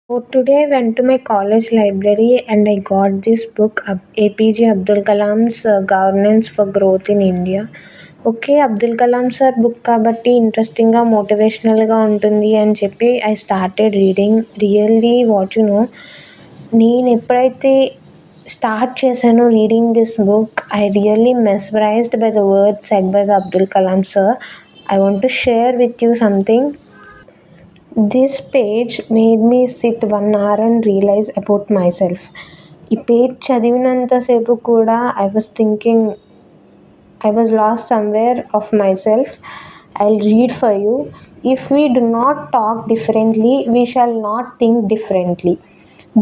So today I went to my college library and I got this book, APJ Abdul Kalam's Governance for Growth in India. Okay. Abdul Kalam sir book కాబట్టి ఇంట్రెస్టింగ్‌గా, మోటివేషనల్‌గా ఉంటుంది అని చెప్పి I started reading. Really what you know, నేనెప్పుడైతే start చేశానో reading this book, I really mesmerized by the words said by the Abdul Kalam sir. I want to share with you something. This page made me sit 1 hour and realize about myself. ఈ page చదివినంతసేపు కూడా I was lost somewhere of myself. I'll read for you. If we do not talk differently, we shall not think differently.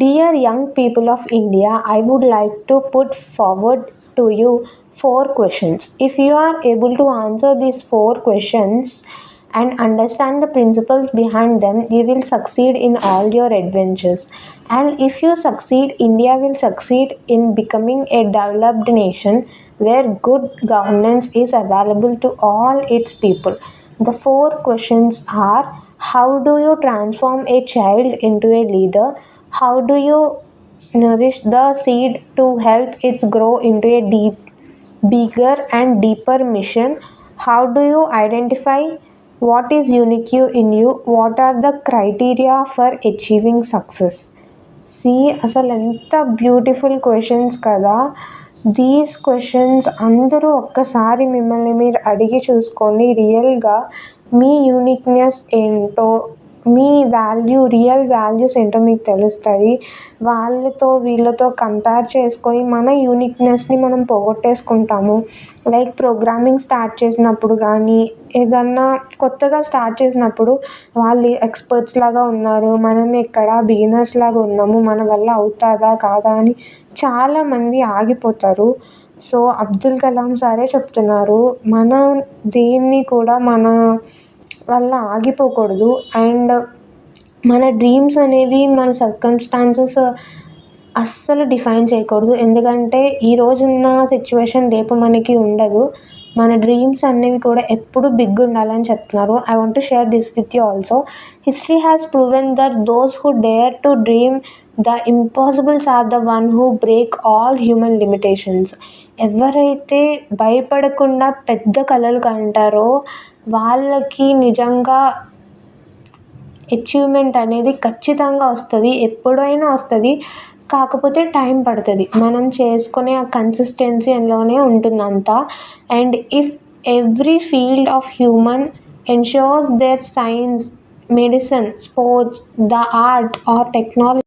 Dear young people of India, I would like to put forward to you 4 questions. If you are able to answer these 4 questions and understand the principles behind them, you will succeed in all your adventures. And if you succeed, India will succeed in becoming a developed nation where good governance is available to all its people. The 4 questions are: how do you transform a child into a leader? How do you nourish the seed to help it grow into a bigger and deeper mission? How do you identify what is unique in you? What are the criteria for achieving success? అసలు ఎంత beautiful questions కదా. These questions అందరూ ఒక్కసారి మిమ్మల్ని మీరు అడిగి చూసుకోండి. రియల్గా మీ యూనిక్నెస్ ఏంటో, మీ రియల్ వాల్యూస్ ఏంటో మీకు తెలుస్తాయి. వాళ్ళతో వీళ్ళతో కంపేర్ చేసుకొని మన యూనిక్నెస్ని మనం పోగొట్టేసుకుంటాము. లైక్ ప్రోగ్రామింగ్ స్టార్ట్ చేసినప్పుడు కానీ, ఏదన్నా కొత్తగా స్టార్ట్ చేసినప్పుడు వాళ్ళు ఎక్స్పర్ట్స్ లాగా ఉన్నారు, మనం ఇక్కడ బిగినర్స్ లాగా ఉన్నాము, మన వల్ల అవుతుందా కాదా అని చాలామంది ఆగిపోతారు. సో అబ్దుల్ కలాం సారే చెప్తున్నారు, మనం దేన్ని కూడా మన వల్ల ఆగిపోకూడదు. అండ్ మన డ్రీమ్స్ అనేవి మన సర్కమ్స్టాన్సెస్ అస్సలు డిఫైన్ చేయకూడదు. ఎందుకంటే ఈరోజున్న సిచ్యువేషన్ రేపు మనకి ఉండదు. మన డ్రీమ్స్ అనేవి కూడా ఎప్పుడు బిగ్ ఉండాలని చెప్తున్నారు. I want to share this with you also. History has proven that those who dare to dream the impossibles are the one who break all human limitations. ఎవరైతే భయపడకుండా పెద్ద కలలు కంటారో వాళ్ళకి నిజంగా అచీవ్మెంట్ అనేది ఖచ్చితంగా వస్తుంది, ఎప్పుడైనా వస్తుంది. కాకపోతే టైం పడుతుంది. మనం చేసుకునే ఆ కన్సిస్టెన్సీలోనే ఉంటుందంతా. And if every field of human ensures their science, medicine, sports, the art or technology